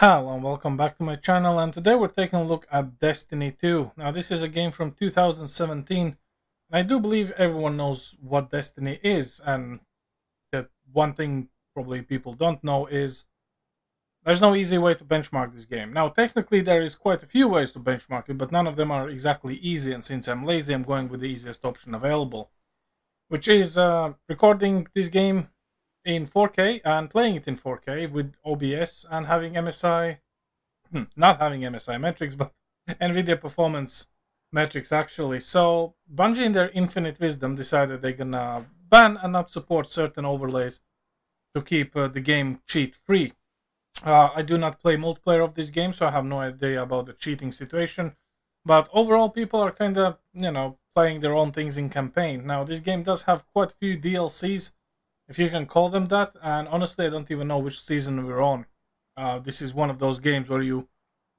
Hello and welcome back to my channel, and today we're taking a look at Destiny 2. Now this is a game from 2017, and I do believe everyone knows what Destiny is, and the one thing probably people don't know is there's no easy way to benchmark this game. Now technically there is quite a few ways to benchmark it, but none of them are exactly easy, and since I'm lazy I'm going with the easiest option available, which is recording this game in 4K and playing it in 4K with OBS and having MSI, not having MSI metrics, but NVIDIA performance metrics actually. So Bungie in their infinite wisdom decided they're gonna ban and not support certain overlays to keep the game cheat free. I do not play multiplayer of this game, so I have no idea about the cheating situation. But overall, people are kind of, playing their own things in campaign. Now, this game does have quite a few DLCs, if you can call them that, and honestly I don't even know which season we're on. This is one of those games where you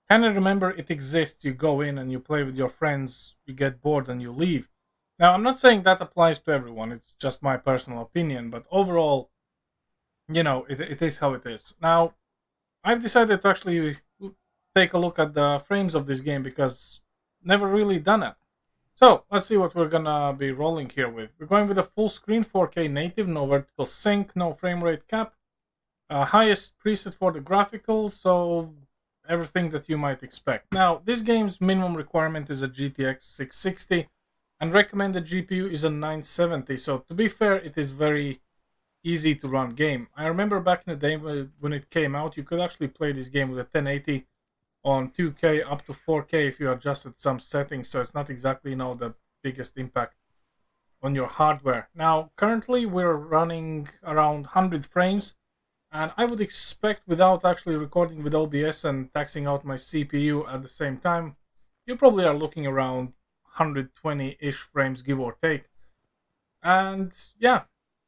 kind of remember it exists, you go in and you play with your friends, you get bored and you leave. Now I'm not saying that applies to everyone, it's just my personal opinion, but overall, it is how it is. Now, I've decided to actually take a look at the frames of this game because never really done it. So, let's see what we're gonna be rolling here with. We're going with a full screen 4K native, no vertical sync, no frame rate cap. Highest preset for the graphical, so everything that you might expect. Now, this game's minimum requirement is a GTX 660, and recommended GPU is a 970, so to be fair, it is very easy to run game. I remember back in the day when it came out, you could actually play this game with a 1080 on 2K up to 4K if you adjusted some settings, so it's not exactly the biggest impact on your hardware. Now currently we're running around 100 frames, and I would expect, without actually recording with OBS and taxing out my CPU at the same time, you probably are looking around 120-ish frames, give or take. And yeah,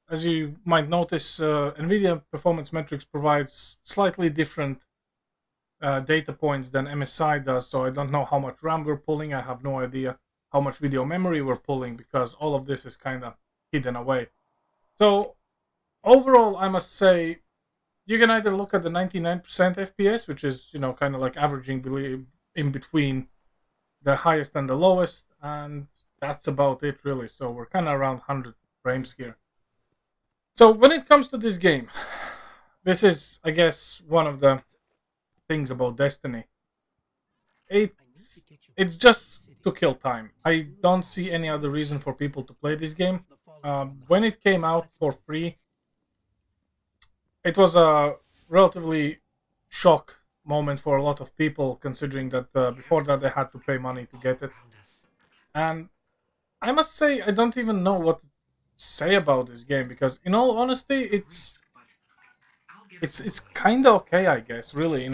as you might notice, NVIDIA performance metrics provides slightly different data points than MSI does, so I don't know how much RAM we're pulling. I have no idea how much video memory we're pulling because all of this is kind of hidden away. So overall, I must say you can either look at the 99% FPS, which is kind of like averaging in between the highest and the lowest, and that's about it really. So we're kind of around 100 frames here. So when it comes to this game, this is, I guess, one of the things about Destiny. It's just to kill time. I don't see any other reason for people to play this game. When it came out for free, it was a relatively shock moment for a lot of people, considering that before that they had to pay money to get it. And I must say, I don't even know what to say about this game, because in all honesty, it's kind of okay, I guess. Really,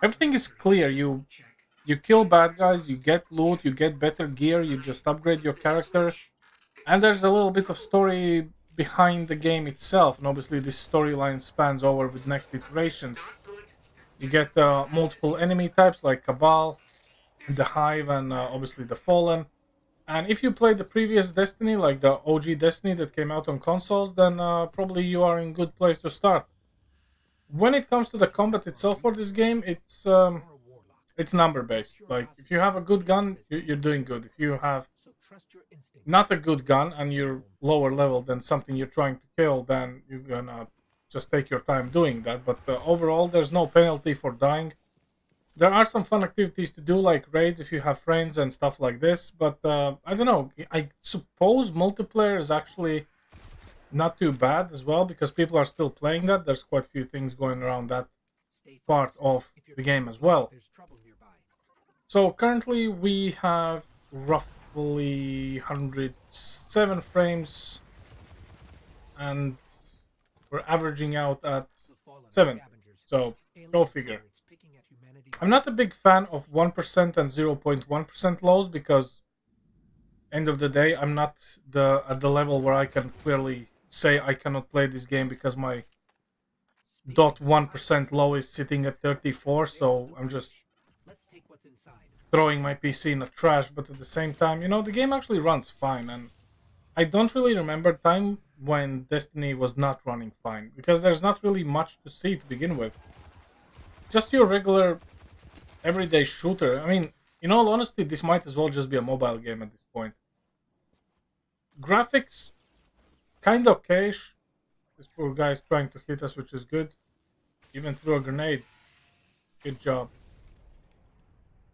everything is clear. You kill bad guys, you get loot, you get better gear, you just upgrade your character, and there's a little bit of story behind the game itself. And obviously, this storyline spans over with next iterations. You get multiple enemy types like Cabal, the Hive, and obviously the Fallen. And if you played the previous Destiny, like the OG Destiny that came out on consoles, then probably you are in a good place to start. When it comes to the combat itself for this game, it's number based. Like, if you have a good gun, you're doing good. If you have not a good gun and you're lower level than something you're trying to kill, then you're gonna just take your time doing that. But overall, there's no penalty for dying. There are some fun activities to do, like raids if you have friends and stuff like this. But I don't know. I suppose multiplayer is actually not too bad as well, because people are still playing that. There's quite a few things going around that part of the game as well. So currently we have roughly 107 frames, and we're averaging out at 7. So go figure. I'm not a big fan of 1% and 0.1% lows, because end of the day I'm not at the level where I can clearly say I cannot play this game because my 0.1% low is sitting at 34, so I'm just throwing my PC in the trash. But at the same time, the game actually runs fine, and I don't really remember time when Destiny was not running fine, because there's not really much to see to begin with. just your regular everyday shooter. I mean, in all honesty, this might as well just be a mobile game at this point. Graphics, kinda okay. This poor guy is trying to hit us, which is good. Even threw a grenade. Good job.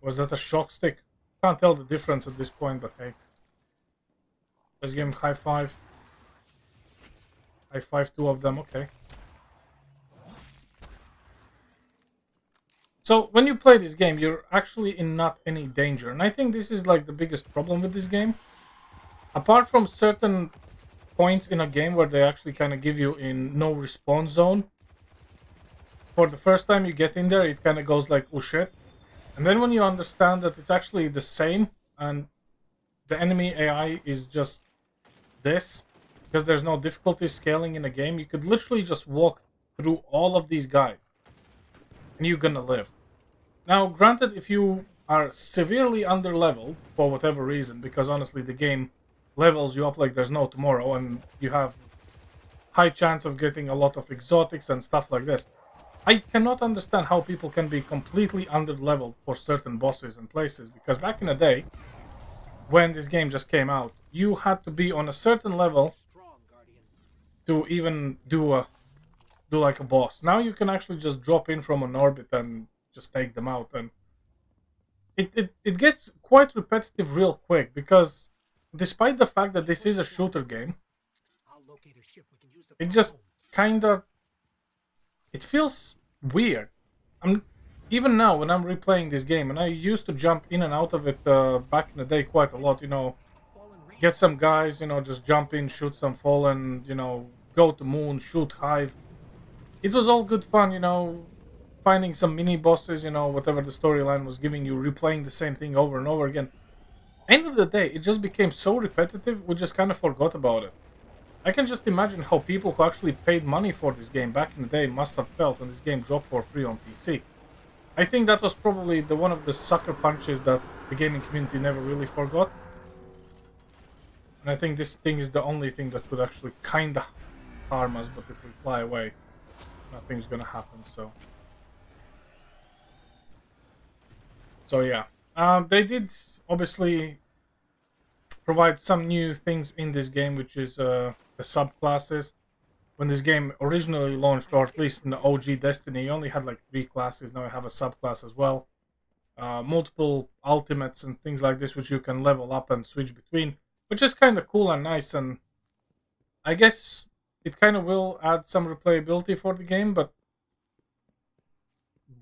Was that a shock stick? Can't tell the difference at this point, but hey. Let's give him high five. High five, two of them, okay. So, when you play this game, you're actually in not any danger. And I think this is like the biggest problem with this game. Apart from certain points in a game where they actually kind of give you in no respawn zone. For the first time you get in there, it kind of goes like, oh shit. And then when you understand that it's actually the same and the enemy AI is just this, because there's no difficulty scaling in the game, you could literally just walk through all of these guys and you're gonna live. Now, granted, if you are severely underleveled for whatever reason, because honestly the game levels you up like there's no tomorrow and you have high chance of getting a lot of exotics and stuff like this. I cannot understand how people can be completely underleveled for certain bosses and places, because back in the day, when this game just came out, you had to be on a certain level to even do like a boss. Now you can actually just drop in from an orbit and just take them out, and it gets quite repetitive real quick, because despite the fact that this is a shooter game, it just kinda... it feels weird. Even now, when I'm replaying this game, and I used to jump in and out of it back in the day quite a lot, you know, get some guys, you know, just jump in, shoot some fallen, you know, go to moon, shoot hive. It was all good fun, you know, finding some mini bosses, you know, whatever the storyline was giving you, replaying the same thing over and over again. End of the day, it just became so repetitive, we just kind of forgot about it. I can just imagine how people who actually paid money for this game back in the day must have felt when this game dropped for free on PC. I think that was probably one of the sucker punches that the gaming community never really forgot. And I think this thing is the only thing that could actually kinda harm us, but if we fly away, nothing's gonna happen, so... So yeah. They did, obviously, provide some new things in this game, which is the subclasses. When this game originally launched, or at least in the OG Destiny, you only had like 3 classes. Now you have a subclass as well. Multiple ultimates and things like this, which you can level up and switch between, which is kind of cool and nice. And I guess it kind of will add some replayability for the game, but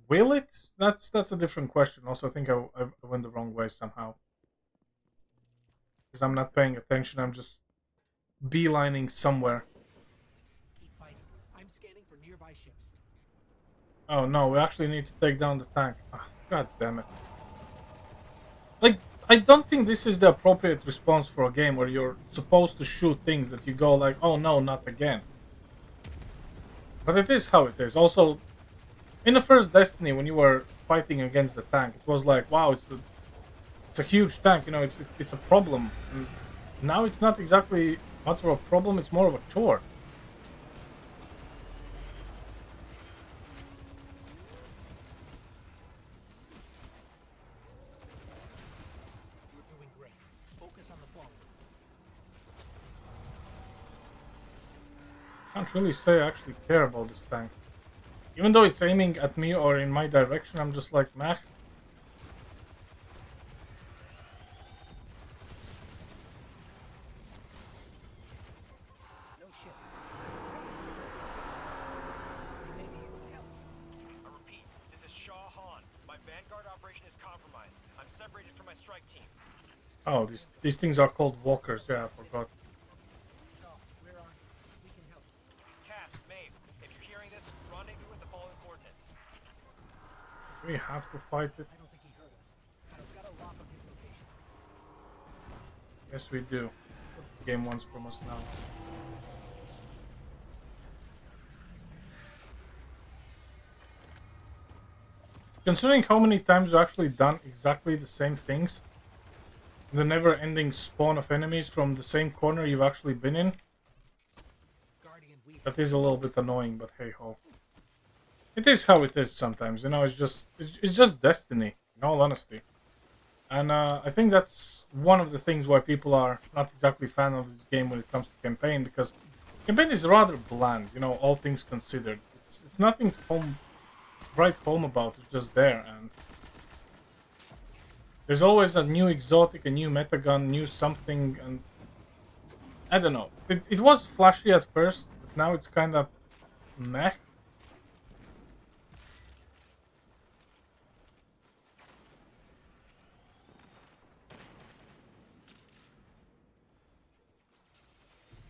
will it? That's a different question. Also, I think I went the wrong way somehow, because I'm not paying attention. I'm just beelining somewhere. Keep fighting. I'm scanning for nearby ships. Oh no, we actually need to take down the tank. Ah, God damn it. Like, I don't think this is the appropriate response for a game where you're supposed to shoot things that you go like, oh no, not again. But it is how it is. Also, in the first Destiny, when you were fighting against the tank, it was like, wow, it's a huge tank, you know, it's a problem. And now it's not exactly much of a problem, it's more of a chore. You're doing great. Focus on the ball. Can't really say I actually care about this tank. Even though it's aiming at me or in my direction, I'm just like, meh. No ship. We may be able to help. I repeat, this is Shaw Han. My Vanguard operation is compromised. I'm separated from my strike team. Oh, these things are called walkers. Yeah, I forgot. Shaw, we're on. We can help. Cass, Maeve, if you're hearing this, rendezvous with the following coordinates. We have to fight it. I don't think he heard us. I've got a lock on his location. Yes, we do. What the game wants from us now. Considering how many times we've actually done exactly the same things, the never-ending spawn of enemies from the same corner you've actually been in, Guardian, we that is a little bit annoying, but hey ho. It is how it is sometimes, you know. It's just Destiny, in all honesty. And I think that's one of the things why people are not exactly fan of this game when it comes to campaign, because campaign is rather bland, you know, all things considered. It's nothing to write home about. It's just there, and there's always a new exotic, a new metagun, new something, and I don't know. It was flashy at first, but now it's kind of meh.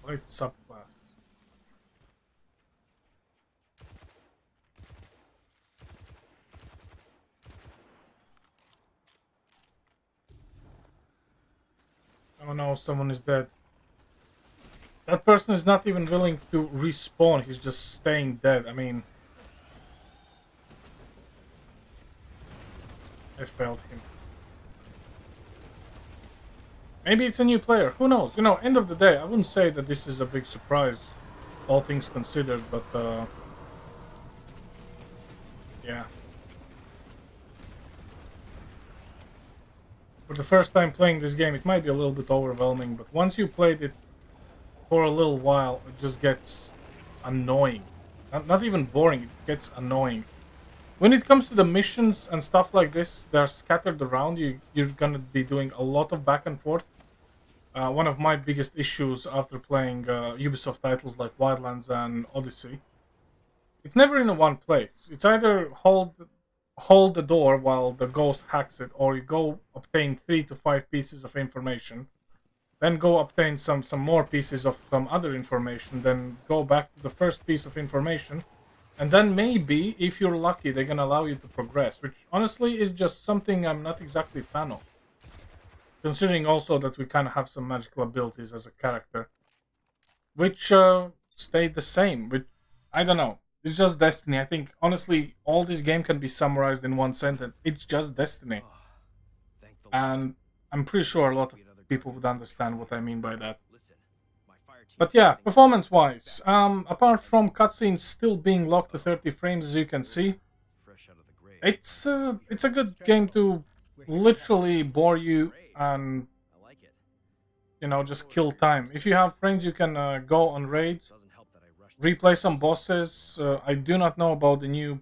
Light subclass. Oh no, someone is dead. That person is not even willing to respawn, he's just staying dead. I mean, I failed him. Maybe it's a new player, who knows? You know, end of the day, I wouldn't say that this is a big surprise, all things considered, but yeah. For the first time playing this game, it might be a little bit overwhelming, but once you played it for a little while, it just gets annoying. Not even boring, it gets annoying. When it comes to the missions and stuff like this, they're scattered around. You're gonna be doing a lot of back and forth. One of my biggest issues after playing Ubisoft titles like Wildlands and Odyssey, it's never in one place. It's either hold the door while the ghost hacks it, or you go obtain 3 to 5 pieces of information, then go obtain some more pieces of some other information, then go back to the first piece of information, and then maybe, if you're lucky, they're gonna allow you to progress, which honestly is just something I'm not exactly a fan of. Considering also that we kind of have some magical abilities as a character, which stayed the same. Which, I don't know. It's just Destiny. I think, honestly, all this game can be summarized in one sentence. It's just Destiny. Thank the And I'm pretty sure a lot of people would understand what I mean by that. Listen, my fire team But yeah, performance-wise, apart from cutscenes still being locked to 30 frames, as you can see, fresh out of the grave. it's a good game to literally bore you and, I like it. you know, just kill time. If you have friends, you can go on raids, Doesn't help that I rushed. replay some bosses. I do not know about the new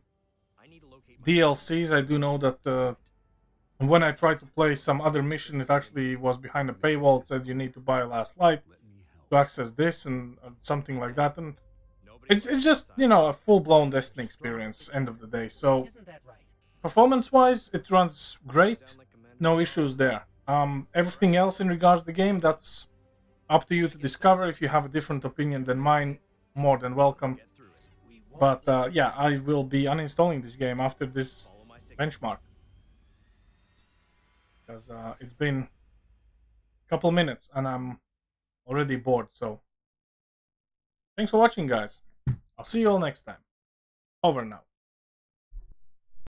I need to locate my DLCs. I do know that when I tried to play some other mission, it actually was behind a paywall. It said you need to buy a last light to access this and something like that. And it's just, you know, a full-blown Destiny experience, end of the day. So Isn't that right? performance-wise, it runs great. No issues there. Everything else in regards to the game, that's up to you to discover. If you have a different opinion than mine, more than welcome. Get through it. We won't But yeah, I will be uninstalling this game after this follow my signal. benchmark. Because it's been a couple minutes and I'm already bored. So thanks for watching, guys. I'll see you all next time. Over now.